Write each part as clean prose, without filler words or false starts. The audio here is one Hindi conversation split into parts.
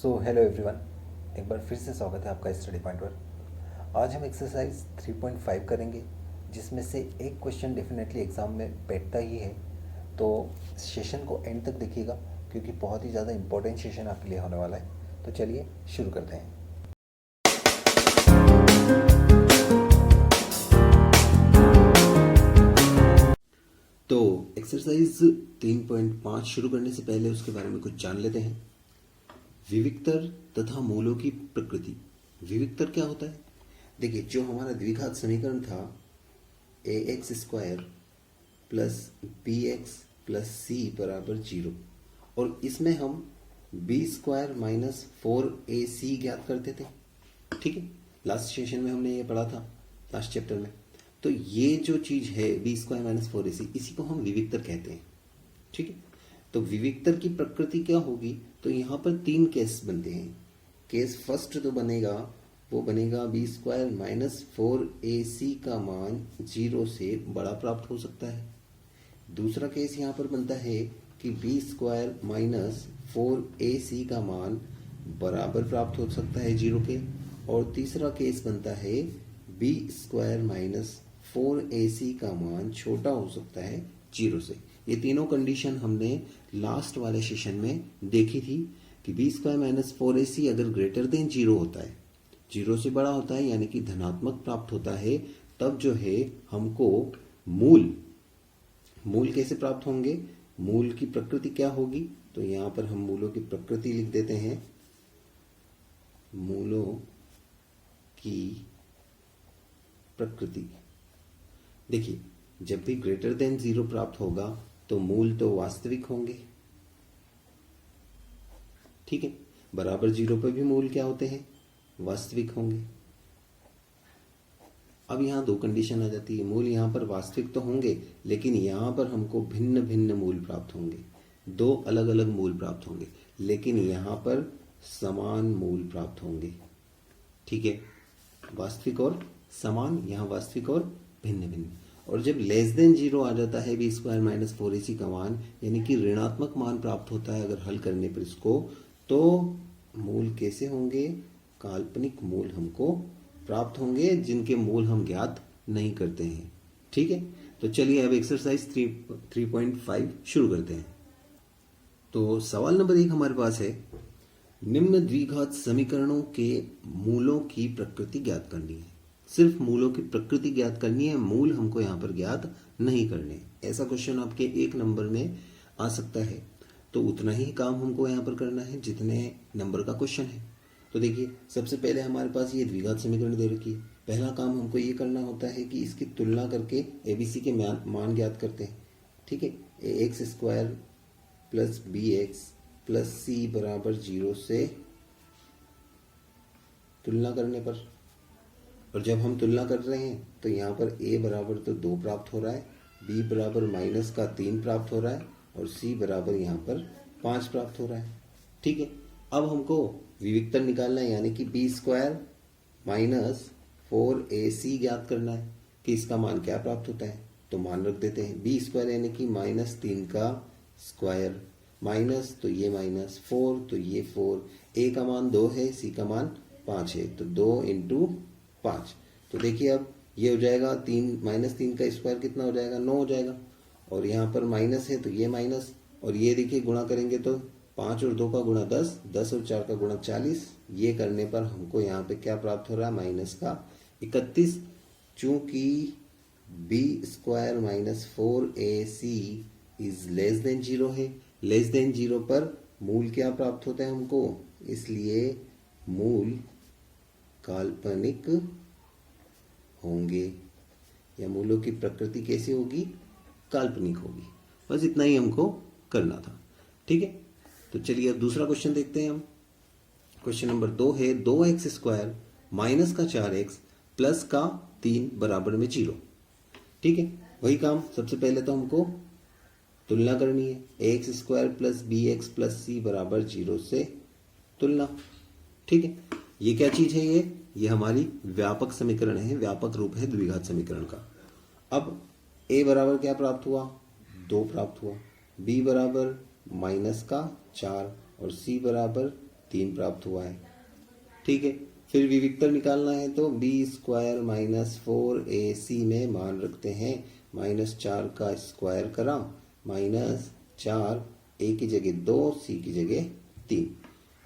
सो हेलो एवरीवन, एक बार फिर से स्वागत है आपका स्टडी पॉइंट पर। आज हम एक्सरसाइज 3.5 करेंगे, जिसमें से एक क्वेश्चन डेफिनेटली एग्ज़ाम में बैठता ही है। तो सेशन को एंड तक देखिएगा, क्योंकि बहुत ही ज़्यादा इंपॉर्टेंट सेशन आपके लिए होने वाला है। तो चलिए शुरू करते हैं। तो एक्सरसाइज 3.5 शुरू करने से पहले उसके बारे में कुछ जान लेते हैं। विविक्तर तथा मूलों की प्रकृति। विविक्तर क्या होता है? देखिए, जो हमारा द्विघात समीकरण था ax² plus bx plus c बराबर 0, और इसमें हम b² माइनस 4ac ज्ञात करते थे। ठीक है, लास्ट सेशन में हमने ये पढ़ा था, लास्ट चैप्टर में। तो ये जो चीज है b² माइनस 4ac, इसी को हम विविक्तर कहते हैं। ठीक है, तो विविक्तर की प्रकृति क्या होगी? तो यहाँ पर 3 केस बनते हैं। केस फर्स्ट तो बनेगा, वो बनेगा b² माइनस 4ac का मान 0 से बड़ा प्राप्त हो सकता है। दूसरा केस यहाँ पर बनता है कि b² माइनस 4ac का मान बराबर प्राप्त हो सकता है 0 के। और तीसरा केस बनता है b² माइनस 4ac का मान छोटा हो सकता है 0 से। ये तीनों कंडीशन हमने लास्ट वाले सेशन में देखी थी कि b² माइनस 4ac अगर ग्रेटर देन 0 होता है, 0 से बड़ा होता है, यानी कि धनात्मक प्राप्त होता है, तब जो है हमको मूल कैसे प्राप्त होंगे? मूल की प्रकृति क्या होगी? तो यहां पर हम मूलों की प्रकृति लिख देते हैं। मूलों की प्रकृति। देखिए, जब भी ग्रेटर देन 0 प्राप्त होगा तो मूल तो वास्तविक होंगे। ठीक है, बराबर 0 पर भी मूल क्या होते हैं? वास्तविक होंगे। अब यहां 2 कंडीशन आ जाती है। मूल यहां पर वास्तविक तो होंगे, लेकिन यहां पर हमको भिन्न भिन्न मूल प्राप्त होंगे। 2 अलग अलग मूल प्राप्त होंगे, लेकिन यहां पर समान मूल प्राप्त होंगे। ठीक है, वास्तविक और समान, यहां वास्तविक और भिन्न भिन्न। और जब लेस देन 0 आ जाता है b² माइनस 4ac का मान, यानी कि ऋणात्मक मान प्राप्त होता है अगर हल करने पर इसको, तो मूल कैसे होंगे? काल्पनिक मूल हमको प्राप्त होंगे, जिनके मूल हम ज्ञात नहीं करते हैं। ठीक है, तो चलिए अब एक्सरसाइज 3.5 शुरू करते हैं। तो सवाल नंबर 1 हमारे पास है, निम्न द्विघात समीकरणों के मूलों की प्रकृति ज्ञात करनी है। सिर्फ मूलों की प्रकृति ज्ञात करनी है, मूल हमको यहाँ पर ज्ञात नहीं करने। ऐसा क्वेश्चन आपके 1 नंबर में आ सकता है, तो उतना ही काम हमको यहाँ पर करना है जितने नंबर का क्वेश्चन है। तो देखिए, सबसे पहले हमारे पास ये द्विघात समीकरण दे रखी है। पहला काम हमको ये करना होता है कि इसकी तुलना करके एबीसी के मान ज्ञात करते हैं। ठीक है, ax² plus bx plus c बराबर 0 से तुलना करने पर, और जब हम तुलना कर रहे हैं तो यहाँ पर a बराबर तो 2 प्राप्त हो रहा है, b बराबर माइनस का 3 प्राप्त हो रहा है, और c बराबर यहाँ पर 5 प्राप्त हो रहा है। ठीक है, अब हमको विविक्तर निकालना है, यानी कि b² माइनस 4ac ज्ञात करना है कि इसका मान क्या प्राप्त होता है। तो मान रख देते हैं b² यानी कि माइनस 3 का स्क्वायर, माइनस तो ये माइनस, 4 तो ये 4, a का मान 2 है, c का मान 5 है, तो 2 इंटू 5। तो देखिए, अब ये हो जाएगा 3 माइनस 3 का स्क्वायर कितना हो जाएगा? 9 हो जाएगा। और यहाँ पर माइनस है तो ये माइनस, और ये देखिए गुणा करेंगे तो 5 और 2 का गुणा 10, 10 और 4 का गुणा 40। ये करने पर हमको यहाँ पे क्या प्राप्त हो रहा है? माइनस का 31। चूंकि b² minus 4ac is less than 0 है, लेस देन 0 पर मूल क्या प्राप्त होता है हमको? इसलिए मूल काल्पनिक होंगे, या मूलों की प्रकृति कैसी होगी? काल्पनिक होगी। बस इतना ही हमको करना था। ठीक है, तो चलिए अब दूसरा क्वेश्चन देखते हैं हम। क्वेश्चन नंबर 2 है, 2x² माइनस का 4x प्लस का 3 बराबर में 0। ठीक है, वही काम। सबसे पहले तो हमको तुलना करनी है, ax² plus bx plus c बराबर 0 से तुलना। ठीक है, ये क्या चीज है? ये हमारी व्यापक समीकरण है, व्यापक रूप है द्विघात समीकरण का। अब a बराबर क्या प्राप्त हुआ? 2 प्राप्त हुआ, b बराबर माइनस का 4 और c बराबर 3 प्राप्त हुआ है। ठीक है, फिर विविक्तर निकालना है तो बी स्क्वायर माइनस 4ac में मान रखते हैं -4 का स्क्वायर करा -4, ए की जगह 2, सी की जगह 3,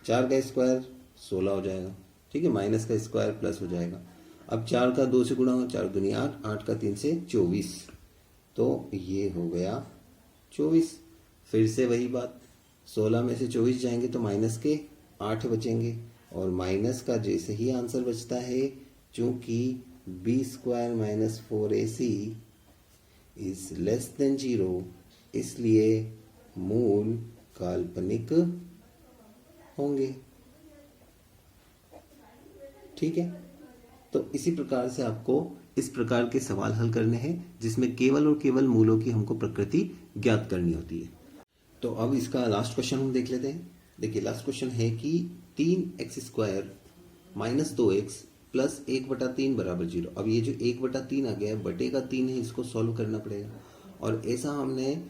4 का स्क्वायर 16 हो जाएगा। ठीक है, माइनस का स्क्वायर प्लस हो जाएगा। अब 4 का 2 से गुणा हो, 4 दूनी 8, 8 का 3 से 24, तो ये हो गया 24। फिर से वही बात, 16 में से 24 जाएंगे तो माइनस के 8 बचेंगे, और माइनस का जैसे ही आंसर बचता है, चूंकि b square minus 4ac is less than 0, इसलिए मूल काल्पनिक होंगे। ठीक है, तो इसी प्रकार से आपको इस प्रकार के सवाल हल करने हैं जिसमें केवल और केवल मूलों की हमको प्रकृति ज्ञात करनी होती है। तो अब इसका लास्ट क्वेश्चन हम देख लेते हैं। देखिए, लास्ट क्वेश्चन है कि 3x square minus 2x plus 1/3 बराबर 0। अब ये जो 1/3 आ गया है, बटे का 3 है, इसको सॉल्व करना पड़ेगा। और ऐसा हमने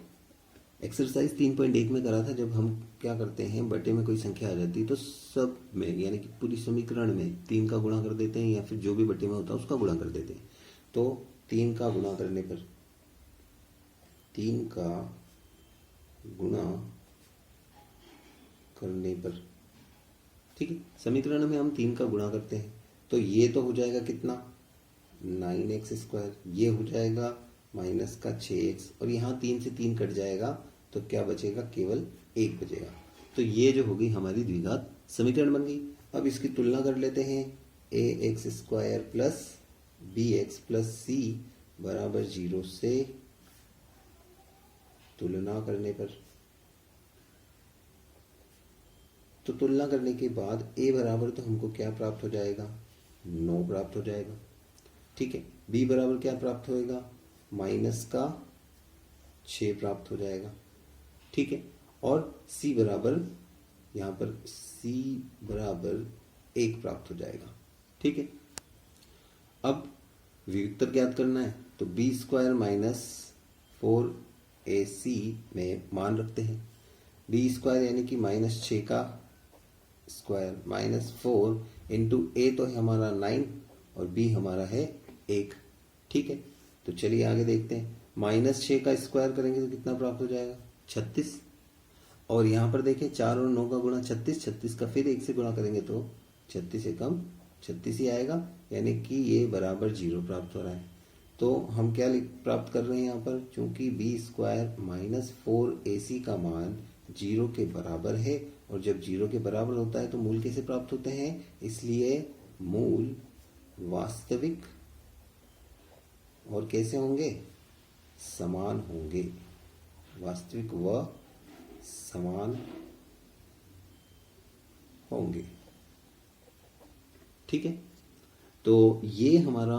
एक्सरसाइज 3.1 में करा था। जब हम क्या करते हैं, बटे में कोई संख्या आ जाती है तो सब में यानी कि पूरी समीकरण में 3 का गुणा कर देते हैं, या फिर जो भी बटे में होता है उसका गुणा कर देते हैं। तो 3 का गुणा करने पर, 3 का गुणा करने पर, ठीक है, समीकरण में हम 3 का गुणा करते हैं तो ये तो हो जाएगा कितना, 9x स्क्वायर, ये हो जाएगा माइनस का 6x, और यहाँ 3 से 3 कट जाएगा तो क्या बचेगा, केवल 1 बचेगा। तो ये जो होगी हमारी द्विघात समीकरण बन गई। अब इसकी तुलना कर लेते हैं, ax square plus bx plus c बराबर 0 से तुलना करने पर, तो तुलना करने के बाद a बराबर तो हमको क्या प्राप्त हो जाएगा, 9 प्राप्त हो जाएगा। ठीक है, b बराबर क्या प्राप्त होएगा, माइनस का 6 प्राप्त हो जाएगा। ठीक है, और c बराबर, यहाँ पर c बराबर 1 प्राप्त हो जाएगा। ठीक है, अब विविक्तर ज्ञात करना है तो बी स्क्वायर माइनस 4ac में मान रखते हैं। बी स्क्वायर यानी कि -6 का स्क्वायर माइनस 4 इंटू ए तो है हमारा 9 और बी हमारा है 1। ठीक है, तो चलिए आगे देखते हैं। -6 का स्क्वायर करेंगे तो कितना प्राप्त हो जाएगा, 36। और यहाँ पर देखें 4 और 9 का गुणा 36, 36 का फिर 1 से गुणा करेंगे तो 36 से कम 36 ही आएगा, यानी कि ये बराबर 0 प्राप्त हो रहा है। तो हम क्या प्राप्त कर रहे हैं यहाँ पर, चूंकि बी स्क्वायर माइनस 4ac का मान 0 के बराबर है, और जब 0 के बराबर होता है तो मूल कैसे प्राप्त होते हैं, इसलिए मूल वास्तविक और कैसे होंगे, समान होंगे। वास्तविक व समान होंगे। ठीक है, तो ये हमारा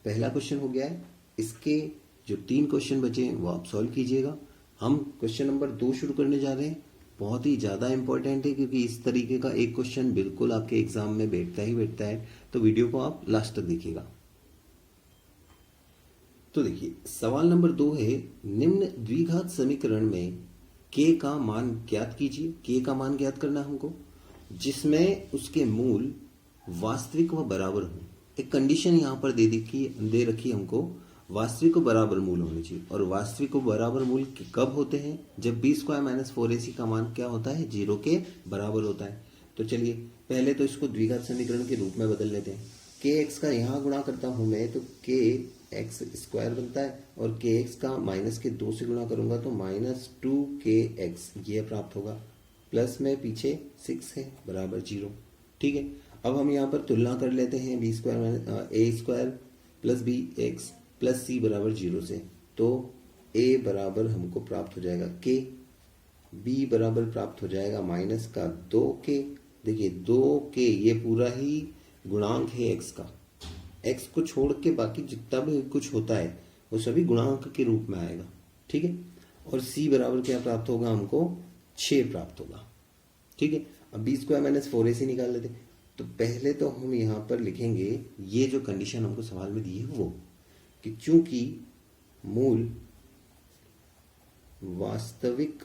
पहला क्वेश्चन हो गया है। इसके जो 3 क्वेश्चन बचे हैं वो आप सॉल्व कीजिएगा। हम क्वेश्चन नंबर 2 शुरू करने जा रहे हैं। बहुत ही ज़्यादा इंपॉर्टेंट है, क्योंकि इस तरीके का एक क्वेश्चन बिल्कुल आपके एग्जाम में बैठता ही बैठता है। तो वीडियो को आप लास्ट तक देखिएगा। तो देखिए, सवाल नंबर 2 है, निम्न द्विघात समीकरण में k का मान ज्ञात कीजिए। k का मान ज्ञात करना है हमको, जिसमें उसके मूल वास्तविक व बराबर हो। एक कंडीशन यहाँ पर दे रखी हमको, वास्तविक व बराबर मूल होने चाहिए। और वास्तविक व बराबर मूल कब होते हैं, जब बी स्क्वायर माइनस 4ac का मान क्या होता है, 0 के बराबर होता है। तो चलिए पहले तो इसको द्विघात समीकरण के रूप में बदल लेते हैं। kx का यहाँ गुणा करता हूं मैं तो kx स्क्वायर बनता है, और kx का माइनस के 2 से गुणा करूंगा तो -2kx ये प्राप्त होगा। प्लस में पीछे 6 है बराबर 0। ठीक है, अब हम यहाँ पर तुलना कर लेते हैं B square A square plus B X plus C बराबर 0 से। तो a बराबर हमको प्राप्त हो जाएगा k, b बराबर प्राप्त हो जाएगा माइनस का 2k। देखिए 2k ये पूरा ही गुणांक है x का, x को छोड़ के बाकी जितना भी कुछ होता है वो सभी गुणांक के रूप में आएगा। ठीक है, और c बराबर क्या प्राप्त होगा हमको, 6 प्राप्त होगा। ठीक है, अब बी स्क्वायर माइनस 4ac निकाल लेते। तो पहले तो हम यहाँ पर लिखेंगे ये जो कंडीशन हमको सवाल में दी है वो, कि चूंकि मूल वास्तविक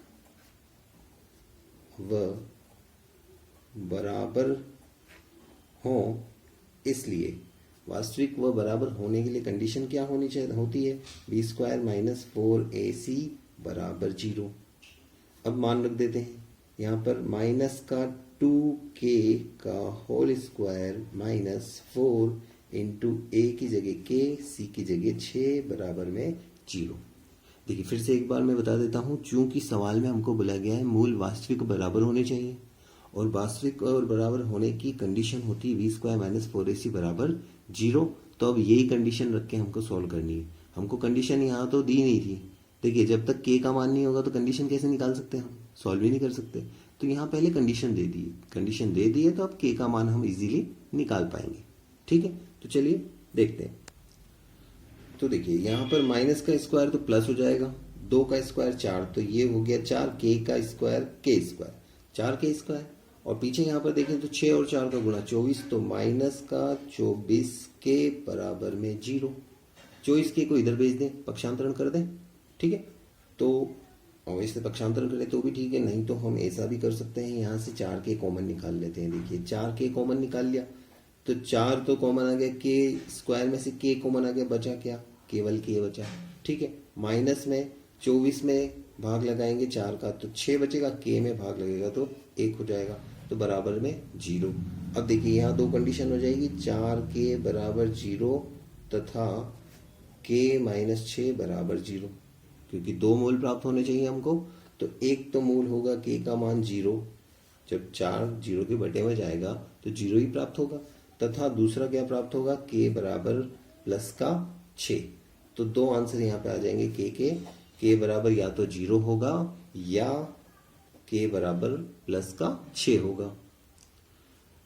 व बराबर हो, इसलिए वास्तविक व बराबर होने के लिए कंडीशन क्या होनी चाहिए होती है, बी स्क्वायर माइनस 4ac बराबर 0। अब मान रख देते हैं यहाँ पर माइनस का 2k का होल स्क्वायर माइनस 4 इंटू ए की जगह k, सी की जगह 6 बराबर में 0। देखिए फिर से एक बार मैं बता देता हूँ, चूंकि सवाल में हमको बोला गया है मूल वास्तविक बराबर होने चाहिए और वास्तविक और बराबर होने की कंडीशन होती है वी स्क्वायर माइनस 4ac बराबर 0। तो अब यही कंडीशन रख के हमको सॉल्व करनी है। हमको कंडीशन यहाँ तो दी नहीं थी। देखिए जब तक k का मान नहीं होगा तो कंडीशन कैसे निकाल सकते हैं, हम सॉल्व ही नहीं कर सकते। तो यहाँ पहले कंडीशन दे दी, कंडीशन दे दी है तो अब k का मान हम इजीली निकाल पाएंगे। ठीक है, तो चलिए देखते हैं। तो देखिए यहाँ पर माइनस का स्क्वायर तो प्लस हो जाएगा, 2 का स्क्वायर 4, तो ये हो गया 4, k का square k square 4k square, और पीछे यहाँ पर देखें तो 6 और 4 का गुणा 24, तो माइनस का 24k बराबर में 0। 24k को इधर भेज दें, पक्षांतरण कर दें। ठीक है, तो वैसे पक्षांतरण करें तो भी ठीक है, नहीं तो हम ऐसा भी कर सकते हैं, यहाँ से 4k कॉमन निकाल लेते हैं। देखिए 4k कॉमन निकाल लिया तो 4 तो कॉमन आ गया, k स्क्वायर में से k कॉमन आ गया, बचा क्या, केवल k बचा। ठीक है, माइनस में 24 में भाग लगाएंगे 4 का तो 6 बचेगा, k में भाग लगेगा तो 1 हो जाएगा, तो बराबर में 0। अब देखिए यहाँ दो कंडीशन हो जाएगी, 4k बराबर 0 तथा k माइनस 6 बराबर 0, क्योंकि दो मूल प्राप्त होने चाहिए हमको। तो एक तो मूल होगा k का मान 0, जब 4 0 के बटे में जाएगा तो 0 ही प्राप्त होगा, तथा दूसरा क्या प्राप्त होगा, k बराबर प्लस का 6। तो दो आंसर यहाँ पे आ जाएंगे k बराबर या तो 0 होगा या k बराबर प्लस का 6 होगा।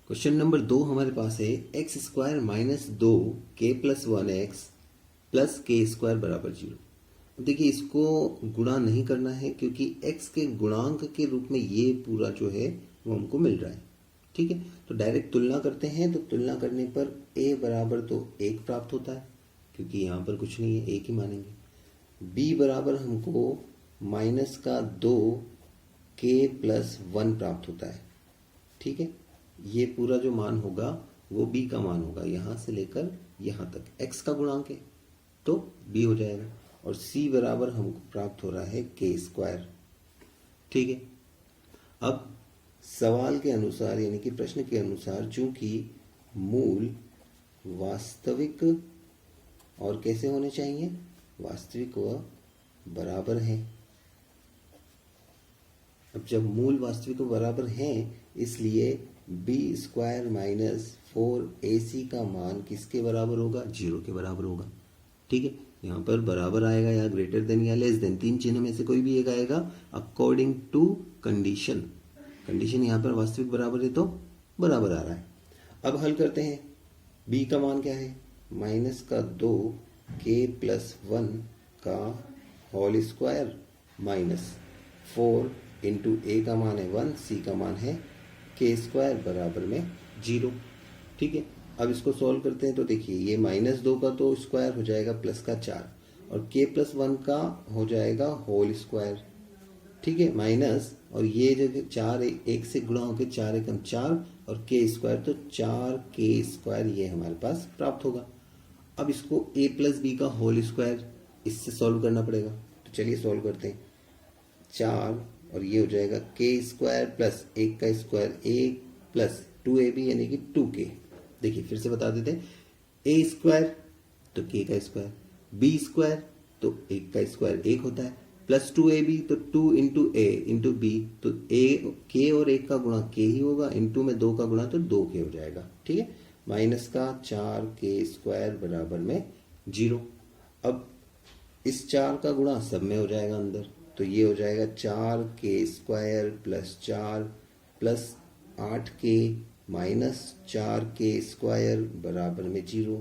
क्वेश्चन नंबर 2 हमारे पास है x square minus 2k plus 1x plus k square बराबर 0। देखिए इसको गुणा नहीं करना है क्योंकि x के गुणांक के रूप में ये पूरा जो है वो हमको मिल रहा है। ठीक है, तो डायरेक्ट तुलना करते हैं, तो तुलना करने पर a बराबर तो 1 प्राप्त होता है क्योंकि यहाँ पर कुछ नहीं है, 1 ही मानेंगे। b बराबर हमको माइनस का 2k प्लस 1 प्राप्त होता है। ठीक है, ये पूरा जो मान होगा वो b का मान होगा, यहाँ से लेकर यहाँ तक x का गुणांक है तो b हो जाएगा, और c बराबर हमको प्राप्त हो रहा है k स्क्वायर। ठीक है, अब सवाल के अनुसार यानी कि प्रश्न के अनुसार चूंकि मूल वास्तविक और कैसे होने चाहिए, वास्तविक व बराबर हैं। अब जब मूल वास्तविक व बराबर हैं, इसलिए b स्क्वायर माइनस 4ac का मान किसके बराबर होगा, 0 के बराबर होगा। ठीक है, यहाँ पर बराबर आएगा या ग्रेटर देन या लेस देन, तीन चिन्ह में से कोई भी एक आएगा अकॉर्डिंग टू कंडीशन। कंडीशन यहाँ पर वास्तविक बराबर है तो बराबर आ रहा है। अब हल करते हैं, b का मान क्या है, माइनस का 2k प्लस 1 का whole square minus 4 into a का मान है 1, c का मान है k स्क्वायर बराबर में 0। ठीक है, अब इसको सॉल्व करते हैं तो देखिए ये माइनस 2 का तो स्क्वायर हो जाएगा प्लस का 4 और k प्लस 1 का हो जाएगा होल स्क्वायर। ठीक है, माइनस और ये जो 4 1 से गुणा होकर 4 एकम 4 और k स्क्वायर तो 4k स्क्वायर ये हमारे पास प्राप्त होगा। अब इसको a प्लस बी का होल स्क्वायर इससे सॉल्व करना पड़ेगा, तो चलिए सॉल्व करते हैं। 4 और ये हो जाएगा k स्क्वायर प्लस 1 का स्क्वायर 1 प्लस 2ab यानी कि 2k। देखिए फिर से बता देते हैं, a स्क्वायर तो k का स्क्वायर, b स्क्वायर तो 1 का स्क्वायर 1 होता है, प्लस 2ab तो 2 इंटू a इंटू b, तो a k और 1 का गुणा k ही होगा, इंटू में 2 का गुणा तो 2k हो जाएगा। ठीक है, माइनस का 4k स्क्वायर बराबर में 0। अब इस 4 का गुणा सब में हो जाएगा अंदर, तो ये हो जाएगा 4k square plus 4 plus 8k minus 4k square बराबर में 0।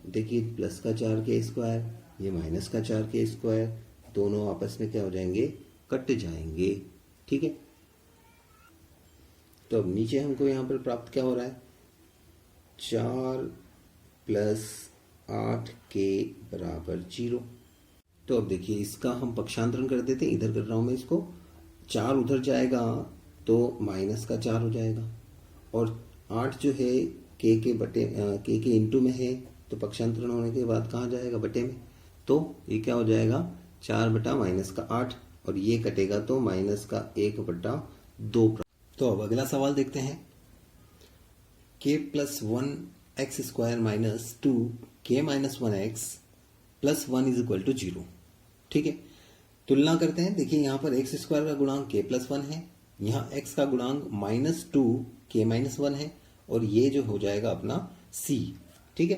देखिए प्लस का 4k स्क्वायर, ये माइनस का 4k स्क्वायर, दोनों आपस में क्या हो जाएंगे, कट जाएंगे। ठीक है, तो अब नीचे हमको यहाँ पर प्राप्त क्या हो रहा है, 4 प्लस 8k बराबर 0। तो अब देखिए इसका हम पक्षांतरण कर देते हैं, इधर कर रहा हूं मैं इसको, 4 उधर जाएगा तो माइनस का 4 हो जाएगा और 8 जो है के के इंटू में है, तो पक्षांतरण होने के बाद कहाँ जाएगा, बटे में। तो ये क्या हो जाएगा, 4 बटा माइनस का 8, और ये कटेगा तो माइनस का 1 बटा 2। तो अब अगला सवाल देखते हैं। k plus 1x² minus 2k minus 1x plus 1 is equal to 0। ठीक है, तुलना करते हैं। देखिए यहाँ पर x² का गुणांक k प्लस 1 है, यहाँ x का गुणांक माइनस 2k माइनस 1 है, और ये जो हो जाएगा अपना c। ठीक है,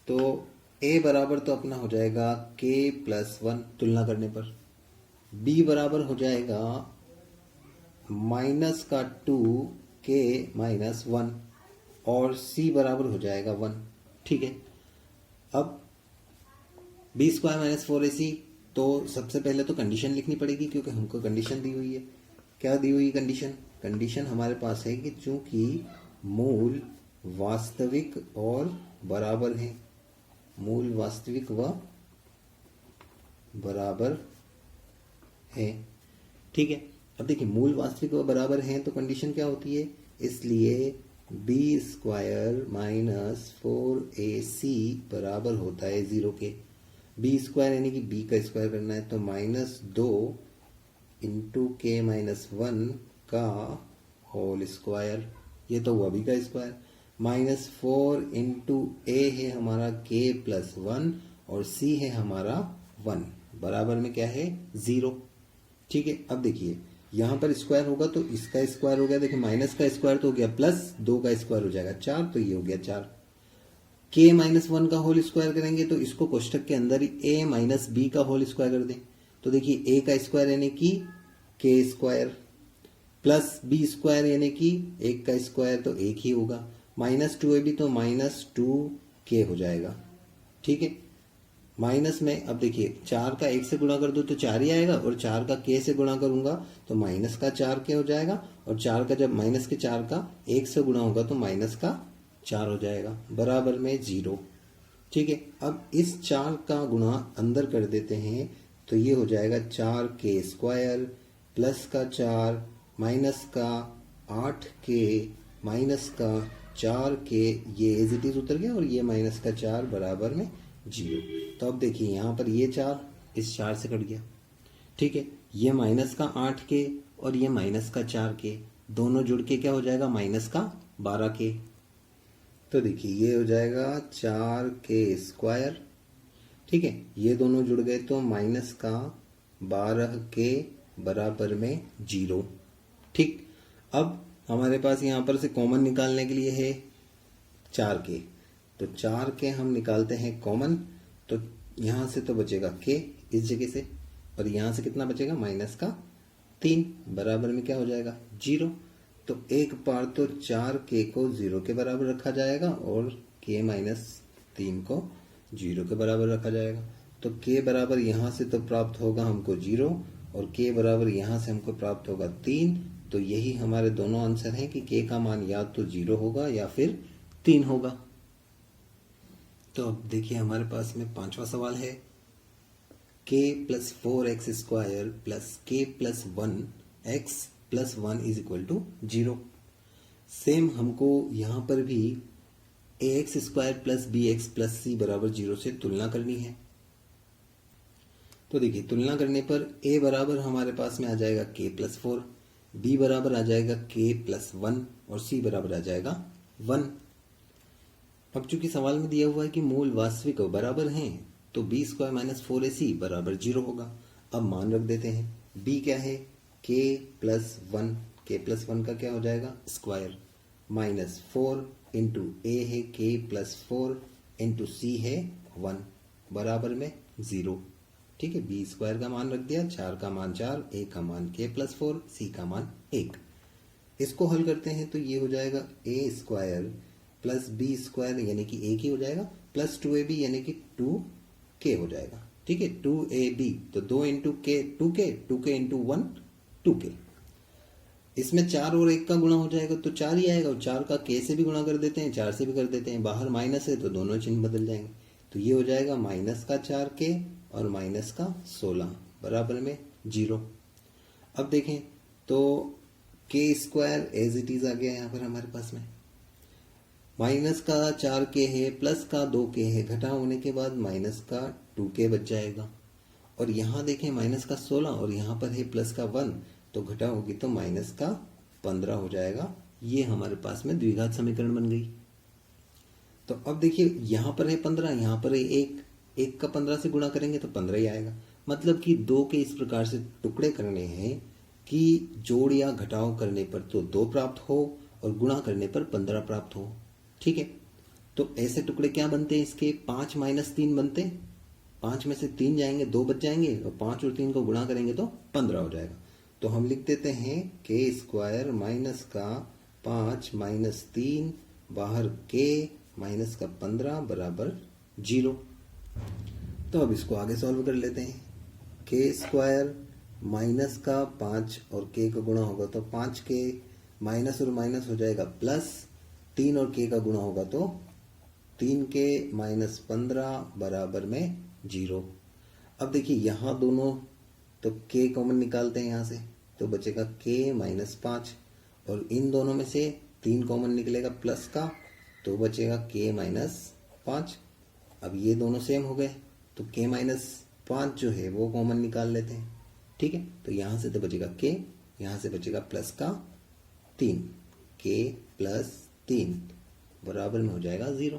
तो a बराबर तो अपना हो जाएगा k प्लस 1 तुलना करने पर, b बराबर हो जाएगा माइनस का 2k माइनस 1, और c बराबर हो जाएगा 1। ठीक है, अब b² माइनस 4ac, तो सबसे पहले तो कंडीशन लिखनी पड़ेगी, क्योंकि हमको कंडीशन दी हुई है। क्या दी हुई कंडीशन? कंडीशन हमारे पास है कि चूंकि मूल वास्तविक और बराबर है, मूल वास्तविक व बराबर है। ठीक है, अब देखिए मूल वास्तविक व बराबर हैं तो कंडीशन क्या होती है, इसलिए b² माइनस 4ac बराबर होता है 0 के। b² यानी कि b का स्क्वायर करना है, तो माइनस 2 इंटू k माइनस 1 का होल स्क्वायर, ये तो हुआ b का स्क्वायर, माइनस 4 इंटू a है हमारा k प्लस 1, और c है हमारा 1, बराबर में क्या है 0। ठीक है, अब देखिए यहाँ पर स्क्वायर होगा तो इसका स्क्वायर हो गया, देखिए माइनस का स्क्वायर तो हो गया प्लस 2 का स्क्वायर हो जाएगा 4, तो ये हो गया 4। k माइनस 1 का होल स्क्वायर करेंगे तो इसको कोष्टक के अंदर ही a माइनस b का होल स्क्वायर कर दें, तो देखिए a का स्क्वायर यानी कि k स्क्वायर प्लस b² यानी कि 1 का स्क्वायर तो 1 ही होगा, माइनस 2ab तो माइनस 2k हो जाएगा। ठीक है, माइनस में अब देखिए 4 का 1 से गुणा कर दो तो 4 ही आएगा, और 4 का k से गुणा करूंगा तो माइनस का 4k हो जाएगा, और 4 का जब माइनस के 4 का 1 से गुणा होगा तो माइनस का 4 हो जाएगा, बराबर में 0। ठीक है, अब इस 4 का गुणा अंदर कर देते हैं तो ये हो जाएगा 4k² प्लस का 4 माइनस का 8k माइनस का 4k, ये एज इट इज उतर गया, और ये माइनस का 4 बराबर में 0। तो अब देखिए यहाँ पर ये 4 इस 4 से कट गया। ठीक है, ये माइनस का 8k और ये माइनस का 4k दोनों जुड़ के क्या हो जाएगा, माइनस का 12k। तो देखिए ये हो जाएगा 4k²। ठीक है, ये दोनों जुड़ गए तो माइनस का 12k बराबर में 0। ठीक, अब हमारे पास यहाँ पर से कॉमन निकालने के लिए है 4k, तो 4k हम निकालते हैं कॉमन, तो यहाँ से तो बचेगा k इस जगह से, और यहाँ से कितना बचेगा, माइनस का 3, बराबर में क्या हो जाएगा 0। तो एक बार तो 4k को 0 के बराबर रखा जाएगा और k माइनस 3 को 0 के बराबर रखा जाएगा। तो k बराबर यहाँ से तो प्राप्त होगा हमको 0, और k बराबर यहाँ से हमको प्राप्त होगा 3। तो यही हमारे दोनों आंसर हैं कि k का मान या तो 0 होगा या फिर 3 होगा। तो अब देखिए हमारे पास में 5वां सवाल है, k plus 4x² plus k plus 1x plus 1 is equal to 0। Same हमको यहाँ पर भी ax² plus bx plus c बराबर 0 से तुलना करनी है। तो देखिए तुलना करने पर a बराबर हमारे पास में आ जाएगा k प्लस 4, b बराबर आ जाएगा k प्लस 1, और c बराबर आ जाएगा 1। अब चूंकि सवाल में दिया हुआ है कि मूल वास्तविक बराबर हैं, तो b² माइनस 4ac बराबर 0 होगा। अब मान रख देते हैं, b क्या है, k प्लस 1, k प्लस 1 का क्या हो जाएगा स्क्वायर, माइनस 4 इंटू a है k प्लस 4 इंटू c है 1, बराबर में 0। ठीक है, b² का मान रख दिया, 4 का मान 4, a का मान k प्लस 4, c का मान 1। इसको हल करते हैं तो ये हो जाएगा a² प्लस b² यानी कि 1 ही हो जाएगा, प्लस 2ab यानी कि 2k हो जाएगा। ठीक है, 2ab तो 2 into k 2k into 1 2k। इसमें 4 और 1 का गुणा हो जाएगा तो 4 ही आएगा, और 4 का k से भी गुणा कर देते हैं, 4 से भी कर देते हैं, बाहर माइनस है तो दोनों चिन्ह बदल जाएंगे। तो ये हो जाएगा माइनस का 4k और माइनस का 16 बराबर में 0। अब देखें तो k² एज इट इज आ गया यहाँ पर हमारे पास में। माइनस का 4k है, प्लस का 2k है, घटा होने के बाद माइनस का 2k बच जाएगा। और यहाँ देखें माइनस का 16 और यहाँ पर है प्लस का 1, तो घटा होगी तो माइनस का 15 हो जाएगा। ये हमारे पास में द्विघात समीकरण बन गई। तो अब देखिए यहाँ पर है 15, यहाँ पर है 1 का 15 से गुणा करेंगे तो 15 ही आएगा। मतलब कि 2 के इस प्रकार से टुकड़े करने हैं कि जोड़ या घटाव करने पर तो 2 प्राप्त हो और गुणा करने पर 15 प्राप्त हो। ठीक है, तो ऐसे टुकड़े क्या बनते हैं इसके? 5 माइनस 3 बनते। 5 में से 3 जाएंगे, 2 बच जाएंगे और 5 और 3 को गुणा करेंगे तो 15 हो जाएगा। तो हम लिख देते हैं k² माइनस का 5 माइनस 3 बाहर k माइनस का 15 बराबर 0। तो अब इसको आगे सॉल्व कर लेते हैं। k² माइनस का 5 और k का गुणा होगा तो 5k, माइनस और माइनस हो जाएगा प्लस, 3 और k का गुणा होगा तो 3k माइनस 15 बराबर में 0। अब देखिए यहाँ दोनों तो k कॉमन निकालते हैं यहाँ से, तो बचेगा k माइनस 5 और इन दोनों में से 3 कॉमन निकलेगा प्लस का, तो बचेगा k माइनस 5। अब ये दोनों सेम हो गए तो k माइनस 5 जो है वो कॉमन निकाल लेते हैं। ठीक है, तो यहाँ से तो बचेगा k, यहाँ से बचेगा प्लस का 3, k प्लस 3 बराबर में हो जाएगा 0।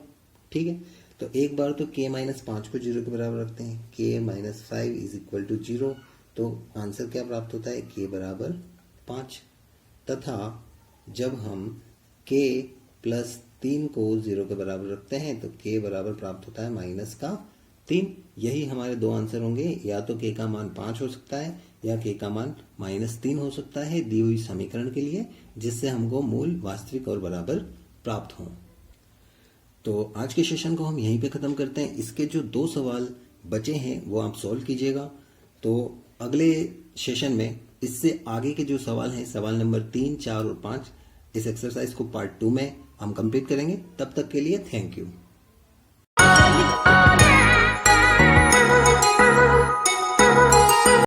ठीक है, तो एक बार तो k माइनस 5 को 0 के बराबर रखते हैं, k minus 5 is equal to 0। तो आंसर क्या प्राप्त होता है? k बराबर 5। तथा जब हम k प्लस 3 को 0 के बराबर रखते हैं तो k बराबर प्राप्त होता है माइनस का 3। यही हमारे दो आंसर होंगे, या तो k का मान 5 हो सकता है या k का मान माइनस 3 हो सकता है दी हुई समीकरण के लिए, जिससे हमको मूल, वास्तविक और बराबर प्राप्त हों। तो आज के सेशन को हम यहीं पे ख़त्म करते हैं। इसके जो 2 सवाल बचे हैं वो आप सॉल्व कीजिएगा। तो अगले सेशन में इससे आगे के जो सवाल हैं, सवाल नंबर 3, 4 और 5, इस एक्सरसाइज को पार्ट 2 में हम कंप्लीट करेंगे। तब तक के लिए थैंक यू।